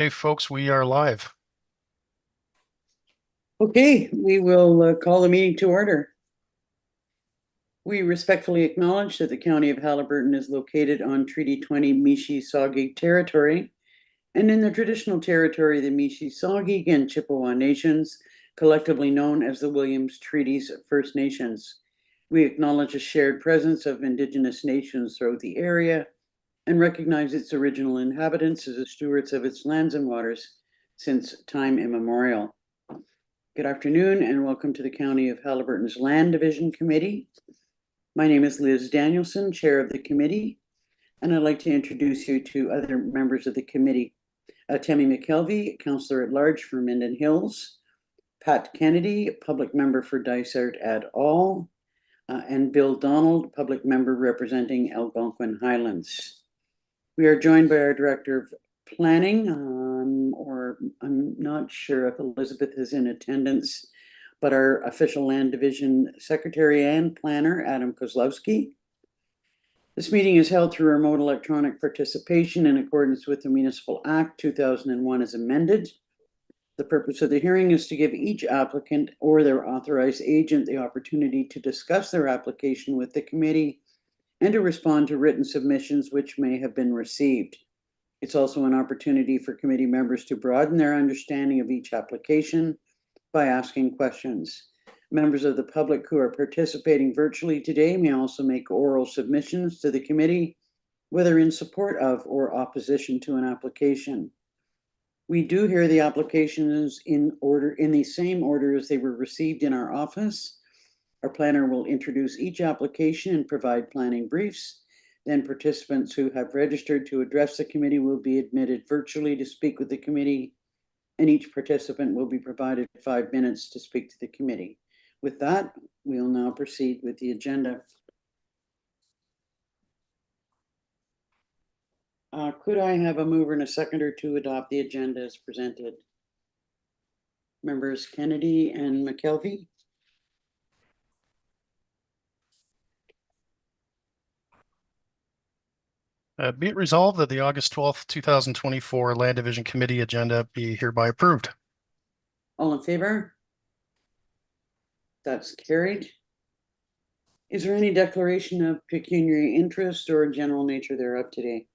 Hey, folks, we are live. Okay, we will call the meeting to order. We respectfully acknowledge that the County of Haliburton is located on Treaty 20 Mishi-Saugig territory and in the traditional territory of the Mishi-Saugig and Chippewa Nations, collectively known as the Williams Treaties First Nations. We acknowledge a shared presence of Indigenous nations throughout the area and recognize its original inhabitants as the stewards of its lands and waters since time immemorial. Good afternoon and welcome to the County of Haliburton's Land Division Committee. My name is Liz Danielson, Chair of the committee, and I'd like to introduce you to other members of the committee. Tammy McKelvey, Councillor at Large for Minden Hills, Pat Kennedy, Public Member for Dysart et al., and Bill Donald, Public Member representing Algonquin Highlands. We are joined by our Director of Planning, or I'm not sure if Elizabeth is in attendance, but our official Land Division Secretary and Planner, Adam Kozlowski. This meeting is held through remote electronic participation in accordance with the Municipal Act 2001 as amended. The purpose of the hearing is to give each applicant or their authorized agent the opportunity to discuss their application with the committee and to respond to written submissions which may have been received. It's also an opportunity for committee members to broaden their understanding of each application by asking questions. Members of the public who are participating virtually today may also make oral submissions to the committee, whether in support of or opposition to an application. We do hear the applications in the same order as they were received in our office. Our planner will introduce each application and provide planning briefs. Then participants who have registered to address the committee will be admitted virtually to speak with the committee, and each participant will be provided 5 minutes to speak to the committee. With that, we'll now proceed with the agenda. Could I have a mover and a seconder to adopt the agenda as presented? Members Kennedy and McKelvey. Be it resolved that the August 12th, 2024 Land Division Committee agenda be hereby approved. All in favor? That's carried. Is there any declaration of pecuniary interest or general nature thereof today?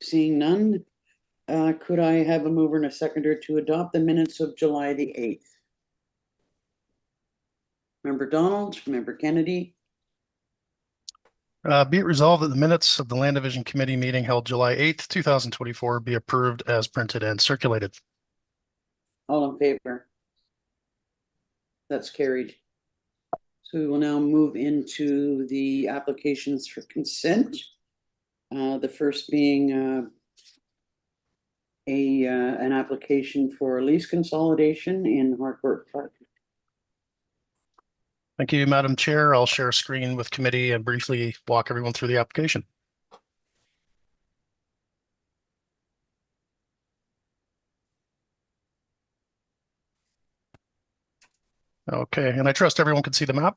Seeing none, could I have a mover and a seconder to adopt the minutes of July the 8th? Member Donald, Member Kennedy. Be it resolved that the minutes of the Land Division Committee meeting held July 8th, 2024 be approved as printed and circulated. All in favor? That's carried. So we will now move into the applications for consent. The first being an application for lease consolidation in Harcourt Park. Thank you, Madam Chair. I'll share a screen with committee and briefly walk everyone through the application. Okay, and I trust everyone can see the map?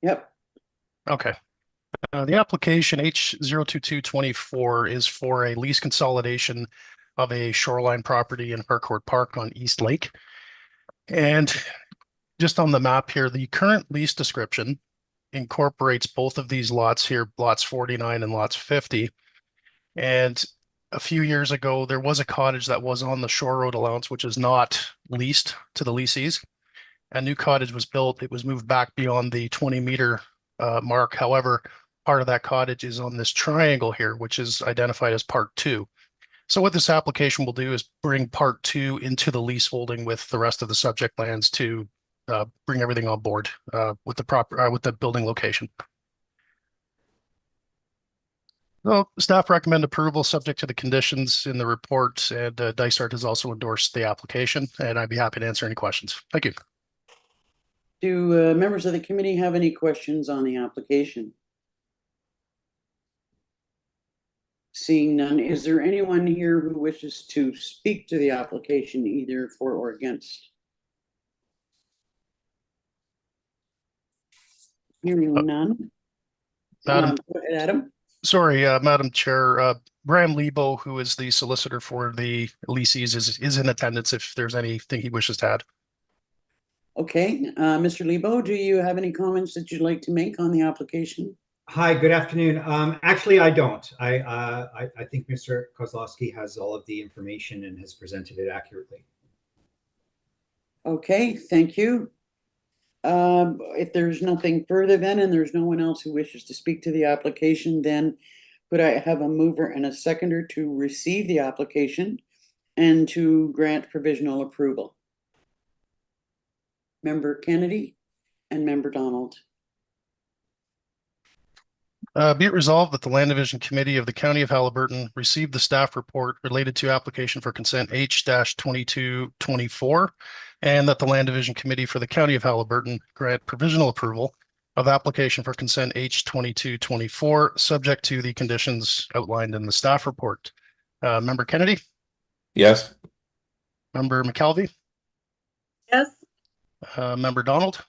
Yep. Okay. The application H02224 is for a lease consolidation of a shoreline property in Harcourt Park on East Lake. And just on the map here, the current lease description incorporates both of these lots here, lots 49 and lots 50. And a few years ago, there was a cottage that was on the shore road allowance, which is not leased to the lessees. A new cottage was built. It was moved back beyond the 20-meter mark. However, part of that cottage is on this triangle here, which is identified as Part 2. So what this application will do is bring Part 2 into the lease holding with the rest of the subject lands to bring everything on board with the building location. So staff recommend approval subject to the conditions in the report, and Dysart has also endorsed the application, and I'd be happy to answer any questions. Thank you. Do members of the committee have any questions on the application? Seeing none, is there anyone here who wishes to speak to the application either for or against? Hearing none. Madam, Adam? sorry, Madam Chair, Graham Lebo, who is the solicitor for the leases, is in attendance if there's anything he wishes to add. Okay, Mr. Lebo, do you have any comments that you'd like to make on the application? Hi, good afternoon. Actually, I don't. I think Mr. Kozlowski has all of the information and has presented it accurately. Okay, thank you. If there's nothing further then, and there's no one else who wishes to speak to the application, then could I have a mover and a seconder to receive the application and to grant provisional approval? Member Kennedy and Member Donald. Be it resolved that the Land Division Committee of the County of Haliburton received the staff report related to application for consent H-2224, and that the Land Division Committee for the County of Haliburton grant provisional approval of application for consent H-2224, subject to the conditions outlined in the staff report. Member Kennedy? Yes. Member McKelvey? Yes. Member Donald?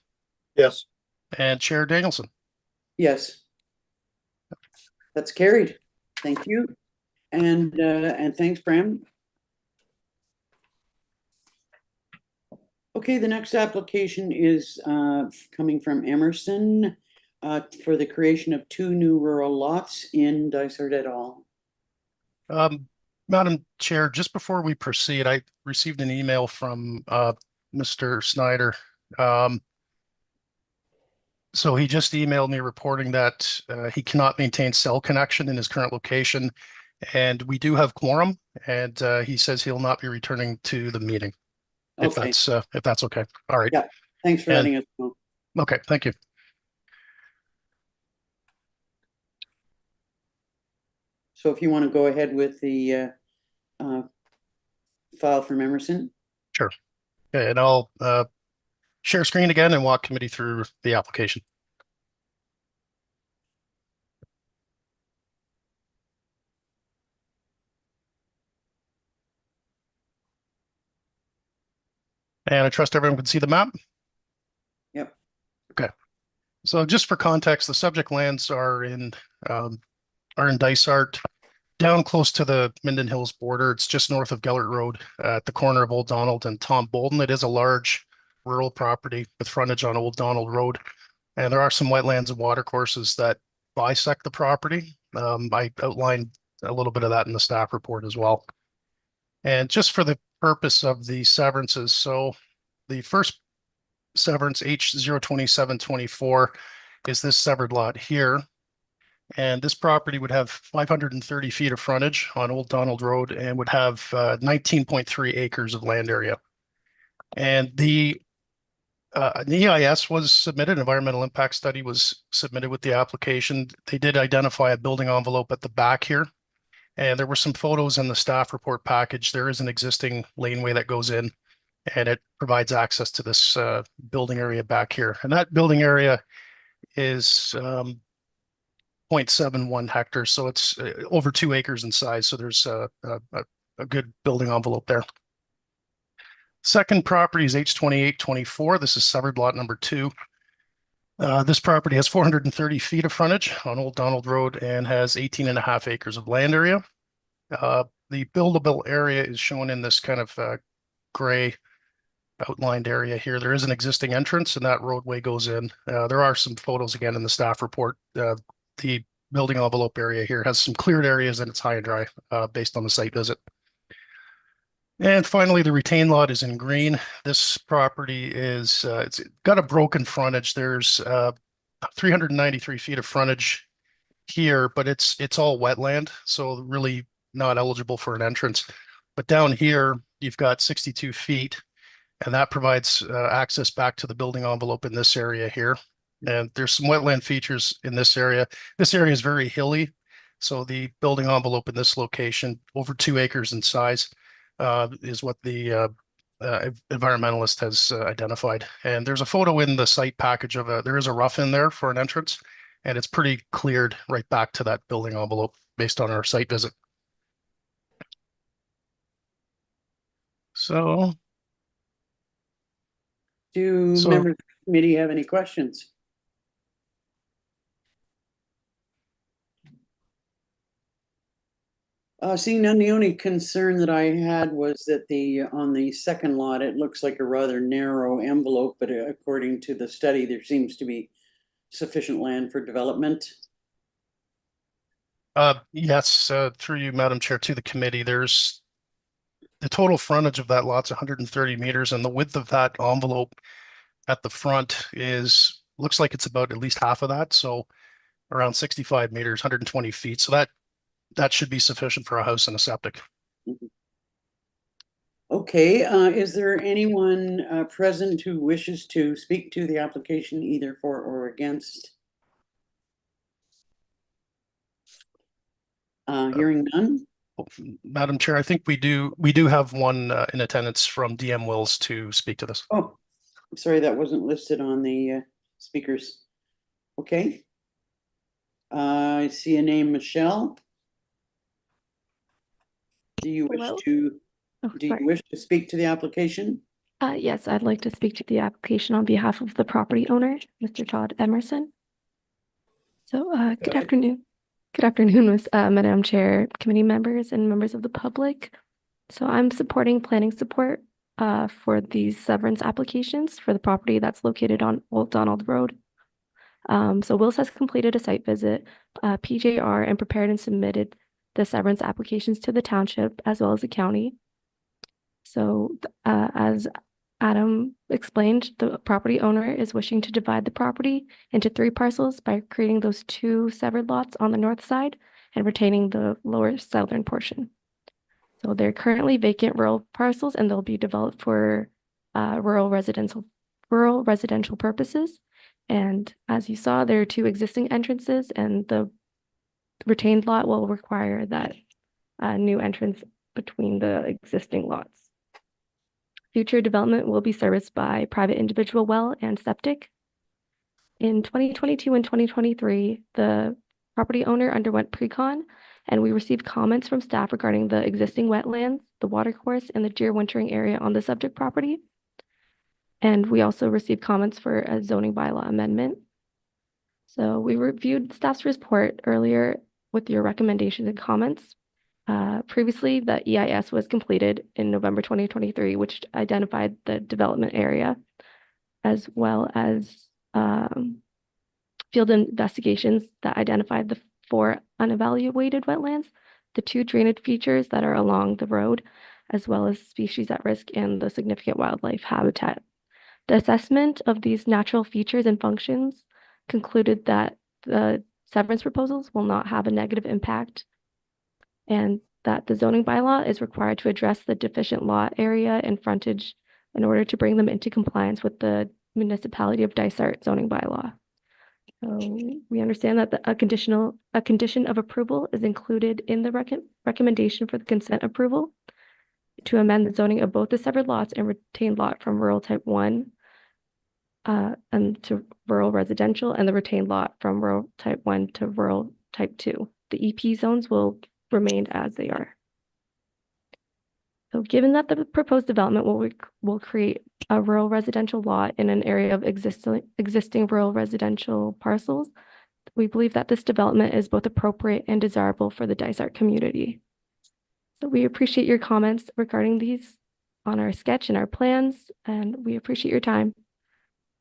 Yes. And Chair Danielson? Yes. That's carried. Thank you. And thanks, Bram. Okay, the next application is coming from Emerson for the creation of 2 new rural lots in Dysart et al. Madam Chair, just before we proceed, I received an email from Mr. Snyder. So he just emailed me reporting that he cannot maintain cell connection in his current location, and we do have quorum, and he says he'll not be returning to the meeting. If Okay, that's okay. All right. Yeah. Thanks for letting us know. Okay, thank you. So if you want to go ahead with the file from Emerson. Sure. Okay, and I'll share screen again and walk committee through the application. And I trust everyone can see the map. Yep. Okay. So just for context, the subject lands are in Dysart, down close to the Minden Hills border. It's just north of Gellert Road at the corner of Old Donald and Tom Bolden. It is a large rural property with frontage on Old Donald Road. And there are some wetlands and watercourses that bisect the property. I outlined a little bit of that in the staff report as well. And just for the purpose of the severances, so the first severance H02724 is this severed lot here. And this property would have 530 feet of frontage on Old Donald Road and would have 19.3 acres of land area. And an EIS was submitted, environmental impact study was submitted with the application. They did identify a building envelope at the back here. And there were some photos in the staff report package. There is an existing laneway that goes in, and it provides access to this building area back here. And that building area is 0.71 hectares, so it's over 2 acres in size. So there's a good building envelope there. Second property is H2824. This is severed lot number 2. This property has 430 feet of frontage on Old Donald Road and has 18.5 acres of land area. The buildable area is shown in this kind of gray outlined area here. There is an existing entrance and that roadway goes in. There are some photos again in the staff report. The building envelope area here has some cleared areas and it's high and dry based on the site visit. And finally, the retained lot is in green. This property is, it's got a broken frontage. There's 393 feet of frontage here, but it's all wetland, so really not eligible for an entrance. But down here, you've got 62 feet, and that provides access back to the building envelope in this area here. And there's some wetland features in this area. This area is very hilly, so the building envelope in this location, over 2 acres in size, is what the environmentalist has identified. And there's a photo in the site package of there is a rough in there for an entrance, and it's pretty cleared right back to that building envelope based on our site visit. So. Do members of the committee have any questions? Seeing none, the only concern that I had was that on the second lot, it looks like a rather narrow envelope, but according to the study, there seems to be sufficient land for development. Yes, through you, Madam Chair, to the committee, there's the total frontage of that lot's 130 meters, and the width of that envelope at the front looks like it's about at least half of that, so around 65 meters, 120 feet. So that should be sufficient for a house and a septic. Okay, is there anyone present who wishes to speak to the application either for or against? Hearing none? Madam Chair, I think we do have one in attendance from DM Wills to speak to this. Oh, sorry, that wasn't listed on the speakers. Okay. I see a name, Michelle. Do you wish Hello? to Oh, do you sorry. wish to speak to the application? Yes, I'd like to speak to the application on behalf of the property owner, Mr. Todd Emerson. So, good ahead. afternoon. Good afternoon, Madam Chair, committee members, and members of the public. So I'm supporting planning support for these severance applications for the property that's located on Old Donald Road. So Wills has completed a site visit, PJR, and prepared and submitted the severance applications to the township as well as the county. So as Adam explained, the property owner is wishing to divide the property into 3 parcels by creating those 2 severed lots on the north side and retaining the lower southern portion. So they're currently vacant rural parcels and they'll be developed for rural residential purposes. And as you saw, there are 2 existing entrances, and the retained lot will require that new entrance between the existing lots. Future development will be serviced by private individual well and septic. In 2022 and 2023, the property owner underwent pre-con, and we received comments from staff regarding the existing wetlands, the watercourse, and the deer wintering area on the subject property. And we also received comments for a zoning bylaw amendment. So we reviewed staff's report earlier with your recommendations and comments. Previously, the EIS was completed in November 2023, which identified the development area, as well as field investigations that identified the 4 unevaluated wetlands, the 2 drainage features that are along the road, as well as species at risk and the significant wildlife habitat. The assessment of these natural features and functions concluded that the severance proposals will not have a negative impact, and that the zoning bylaw is required to address the deficient lot area and frontage in order to bring them into compliance with the municipality of Dysart zoning bylaw. So we understand that a condition of approval is included in the recommendation for the consent approval to amend the zoning of both the severed lots and retained lot from rural type 1 and to rural residential, and the retained lot from rural type 1 to rural type 2. The EP zones will remain as they are. So given that the proposed development will create a rural residential lot in an area of existing rural residential parcels, we believe that this development is both appropriate and desirable for the Dysart community. So we appreciate your comments regarding these on our sketch and our plans, and we appreciate your time.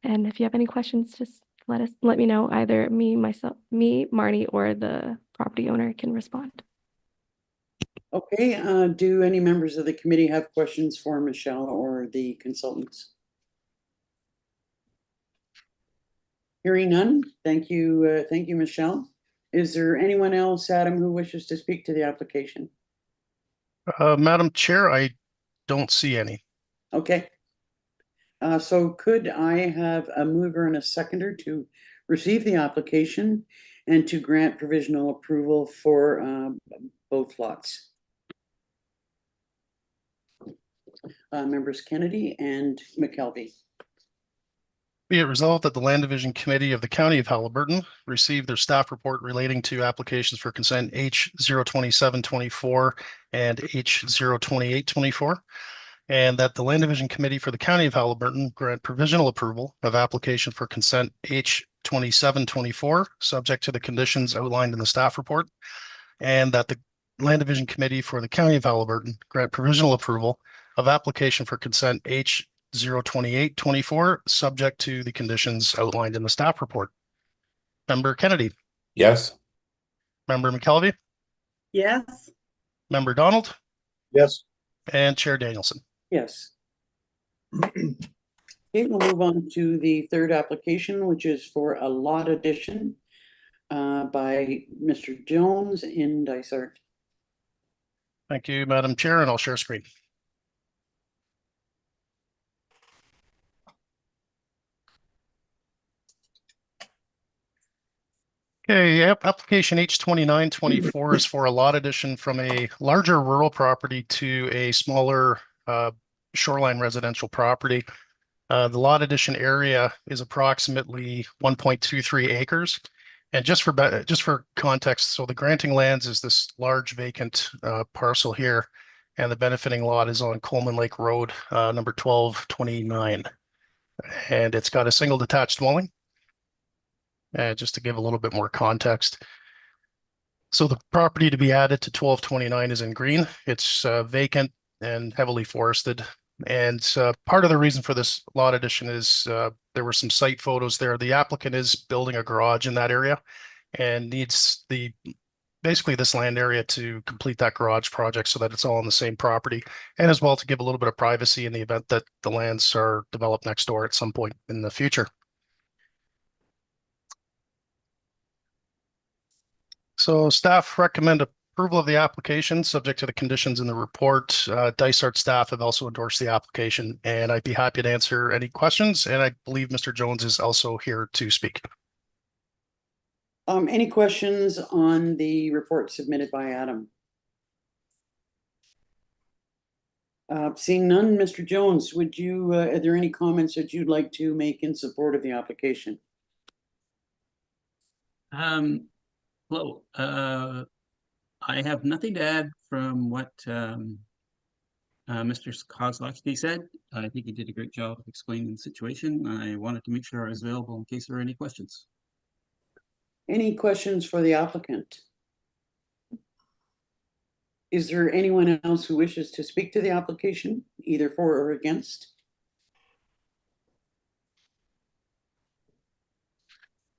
And if you have any questions, just let me know. Either me, Marnie, or the property owner can respond. Okay, do any members of the committee have questions for Michelle or the consultants? Hearing none, thank you, Michelle. Is there anyone else, Adam, who wishes to speak to the application? Madam Chair, I don't see any. Okay. So could I have a mover and a seconder to receive the application and to grant provisional approval for both lots? Members Kennedy and McKelvey. Be it resolved that the Land Division Committee of the County of Haliburton received their staff report relating to applications for consent H02724 and H02824, and that the Land Division Committee for the County of Haliburton grant provisional approval of application for consent H2724, subject to the conditions outlined in the staff report, and that the Land Division Committee for the County of Haliburton grant provisional approval of application for consent H 02824, subject to the conditions outlined in the staff report. Member Kennedy, Yes. Member McKelvey, Yes. Member Donald, Yes. and Chair Danielson. Yes. Okay, we'll move on to the third application, which is for a lot addition by Mr. Jones in Dysart. Thank you, Madam Chair, and I'll share screen. Okay, yep, application H 2924 is for a lot addition from a larger rural property to a smaller shoreline residential property. The lot addition area is approximately 1.23 acres. And just for context, so the granting lands is this large vacant parcel here, and the benefiting lot is on Coleman Lake Road, number 1229. And it's got a single detached dwelling. Just to give a little bit more context. So the property to be added to 1229 is in green. It's vacant and heavily forested. And part of the reason for this lot addition is there were some site photos there. The applicant is building a garage in that area and needs basically this land area to complete that garage project so that it's all on the same property, and as well to give a little bit of privacy in the event that the lands are developed next door at some point in the future. So staff recommend approval of the application subject to the conditions in the report. Dysart staff have also endorsed the application, and I'd be happy to answer any questions. And I believe Mr. Jones is also here to speak. Any questions on the report submitted by Adam? Seeing none, Mr. Jones, would you, are there any comments that you'd like to make in support of the application? Hello. I have nothing to add from what Mr. Kozlowski said. I think he did a great job of explaining the situation. I wanted to make sure I was available in case there were any questions. Any questions for the applicant? Is there anyone else who wishes to speak to the application, either for or against?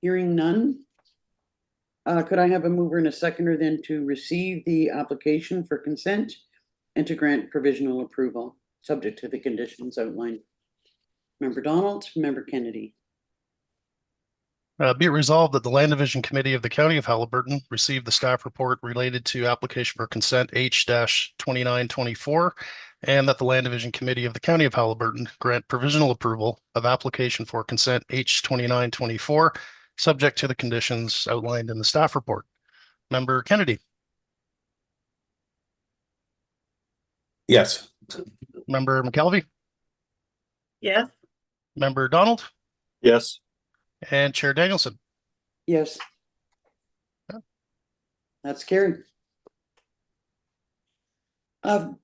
Hearing none. Could I have a mover and a seconder then to receive the application for consent and to grant provisional approval, subject to the conditions outlined? Member Donald, Member Kennedy. Be it resolved that the Land Division Committee of the County of Haliburton received the staff report related to application for consent H-2924, and that the Land Division Committee of the County of Haliburton grant provisional approval of application for consent H-2924, subject to the conditions outlined in the staff report. Member Kennedy. Yes. Member McKelvey. Yes. Member Donald. Yes. And Chair Danielson. Yes. That's carried.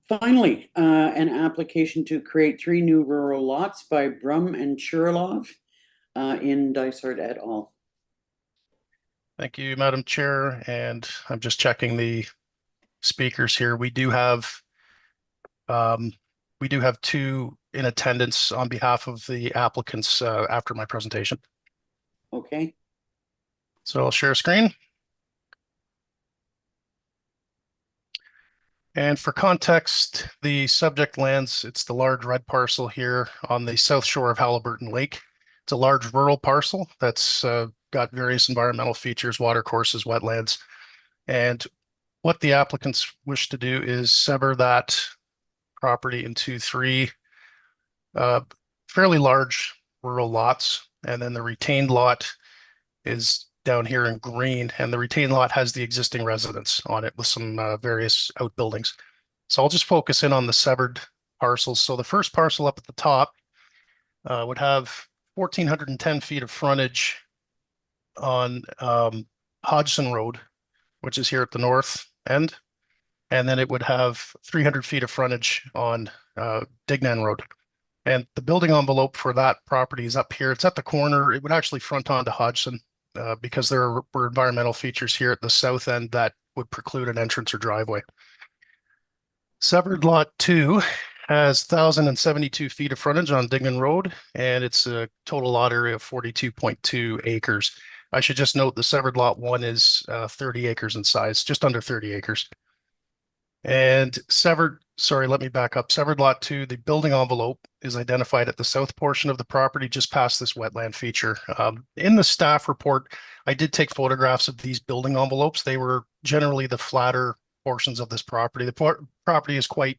Finally, an application to create 3 new rural lots by Brum and Churlov in Dysart et al. Thank you, Madam Chair. And I'm just checking the speakers here. We do have 2 in attendance on behalf of the applicants after my presentation. Okay. So I'll share a screen. And for context, the subject lands, it's the large red parcel here on the south shore of Haliburton Lake. It's a large rural parcel that's got various environmental features, watercourses, wetlands. And what the applicants wish to do is sever that property into 3 fairly large rural lots. And then the retained lot is down here in green, and the retained lot has the existing residence on it with some various outbuildings. So I'll just focus in on the severed parcels. So the first parcel up at the top would have 1,410 feet of frontage on Hodgson Road, which is here at the north end. And then it would have 300 feet of frontage on Dignan Road. And the building envelope for that property is up here. It's at the corner. It would actually front onto Hodgson because there were environmental features here at the south end that would preclude an entrance or driveway. Severed Lot 2 has 1,072 feet of frontage on Dignan Road, and it's a total lot area of 42.2 acres. I should just note the severed Lot 1 is 30 acres in size, just under 30 acres. And let me back up. Severed Lot 2, the building envelope is identified at the south portion of the property, just past this wetland feature. In the staff report, I did take photographs of these building envelopes. They were generally the flatter portions of this property. The property is quite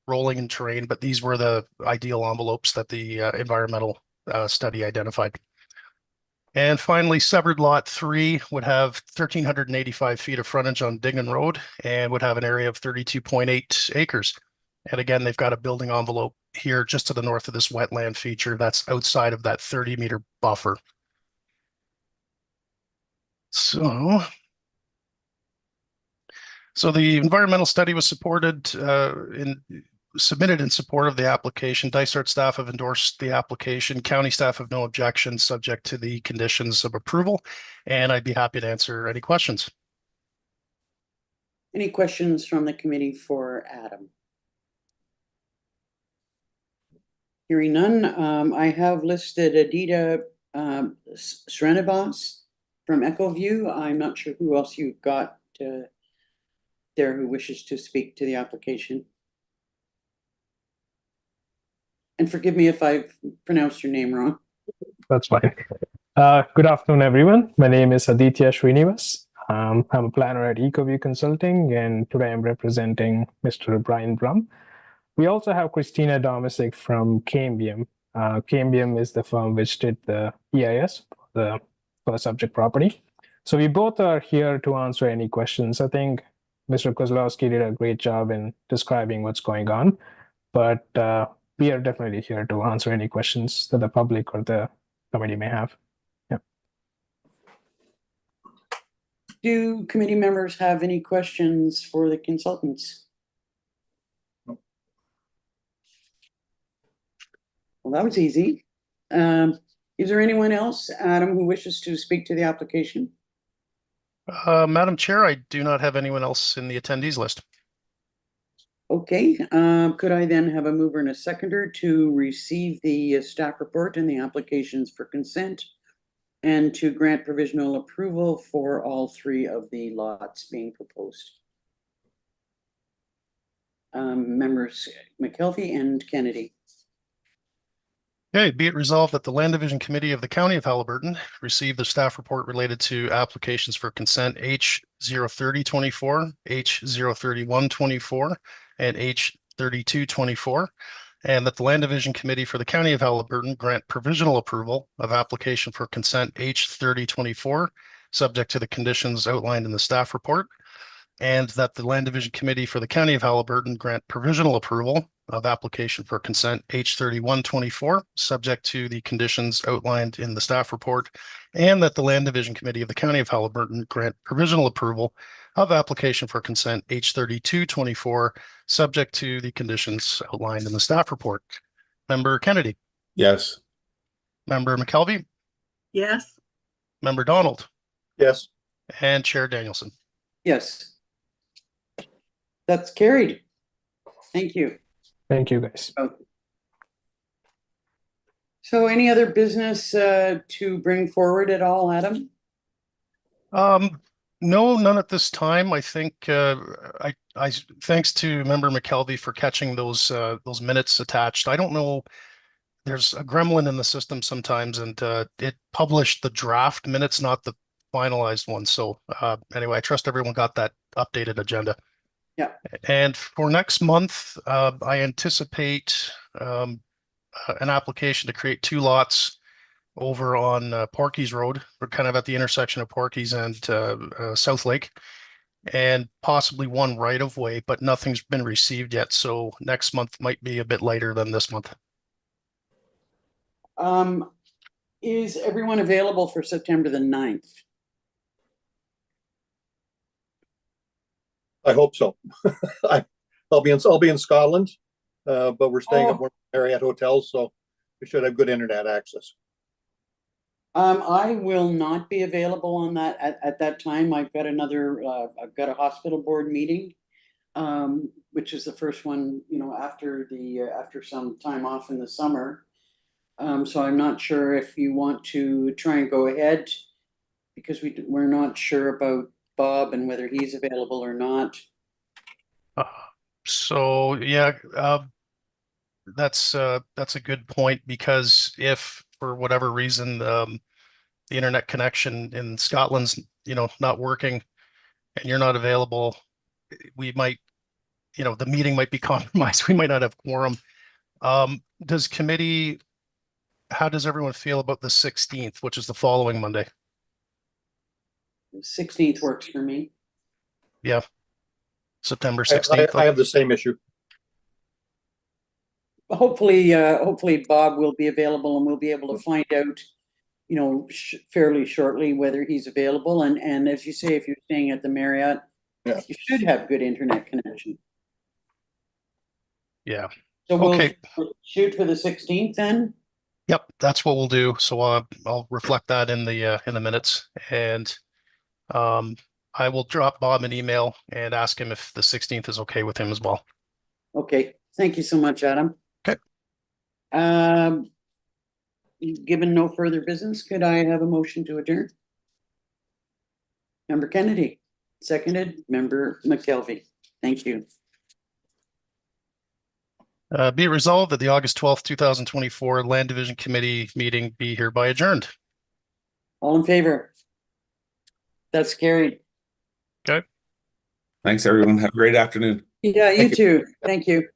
rolling in terrain, but these were the ideal envelopes that the environmental study identified. And finally, Severed Lot 3 would have 1,385 feet of frontage on Dignan Road and would have an area of 32.8 acres. And again, they've got a building envelope here just to the north of this wetland feature that's outside of that 30-meter buffer. So the environmental study was submitted in support of the application. Dysart staff have endorsed the application. County staff have no objections, subject to the conditions of approval, and I'd be happy to answer any questions. Any questions from the committee for Adam? Hearing none, I have listed Adita Srinivas from EchoView. I'm not sure who else you've got there who wishes to speak to the application. And forgive me if I've pronounced your name wrong. That's fine. Good afternoon, everyone. My name is Aditya Srinivas. I'm a planner at EcoView Consulting, and today I'm representing Mr. Brian Brum. We also have Christina Domisic from Cambium. Cambium is the firm which did the EIS for the subject property. So we both are here to answer any questions. I think Mr. Kozlowski did a great job in describing what's going on, but we are definitely here to answer any questions that the public or the committee may have. Yeah. Do committee members have any questions for the consultants? Well, that was easy. Is there anyone else, Adam, who wishes to speak to the application? Madam Chair, I do not have anyone else in the attendees list. Okay, could I then have a mover and a seconder to receive the staff report and the applications for consent and to grant provisional approval for all three of the lots being proposed? Members McKelvey and Kennedy. Okay, be it resolved that the Land Division Committee of the County of Haliburton receive the staff report related to applications for consent H03024, H03124, and H3224, and that the Land Division Committee for the County of Haliburton grant provisional approval of application for consent H3024, subject to the conditions outlined in the staff report, and that the Land Division Committee for the County of Haliburton grant provisional approval of application for consent H3124, subject to the conditions outlined in the staff report, and that the Land Division Committee of the County of Haliburton grant provisional approval of application for consent H3224, subject to the conditions outlined in the staff report. Member Kennedy? Yes. Member McKelvey? Yes. Member Donald? Yes. And Chair Danielson? Yes. That's carried. Thank you. Thank you, guys. So any other business to bring forward at all, Adam? No, none at this time. I think I thanks to Member McKelvey for catching those minutes attached. I don't know. There's a gremlin in the system sometimes, and it published the draft minutes, not the finalized one. So anyway, I trust everyone got that updated agenda. Yeah. And for next month, I anticipate an application to create two lots over on Porky's Road. We're kind of at the intersection of Porky's and South Lake, and possibly one right of way, but nothing's been received yet. So next month might be a bit later than this month. Is everyone available for September the 9th? I hope so. I'll be in Scotland, but we're staying at one of the Marriott hotels, so we should have good internet access. I will not be available on that at that time. I've got I've got a hospital board meeting. Which is the first one, after some time off in the summer. So I'm not sure if you want to try and go ahead because we're not sure about Bob and whether he's available or not. So yeah, that's a good point because if for whatever reason the internet connection in Scotland's not working and you're not available, we might the meeting might be compromised. We might not have quorum. How does everyone feel about the 16th, which is the following Monday? 16th works for me. Yeah, September I 16th. have the same issue. Hopefully Bob will be available and we'll be able to find out, fairly shortly whether he's available. And as you say, if you're staying at the Marriott, Yeah. you should have good internet connection. Yeah. So we'll Okay. shoot for the 16th then. Yep, that's what we'll do. So I'll reflect that in the minutes, and I will drop Bob an email and ask him if the 16th is okay with him as well. Okay, thank you so much, Adam. Okay. Given no further business, could I have a motion to adjourn? Member Kennedy, seconded. Member McKelvey. Thank you. Be it resolved that the August 12th, 2024 Land Division Committee meeting be hereby adjourned. All in favor? That's carried. Thanks, everyone. Have a great afternoon. Yeah, you too. Thank you.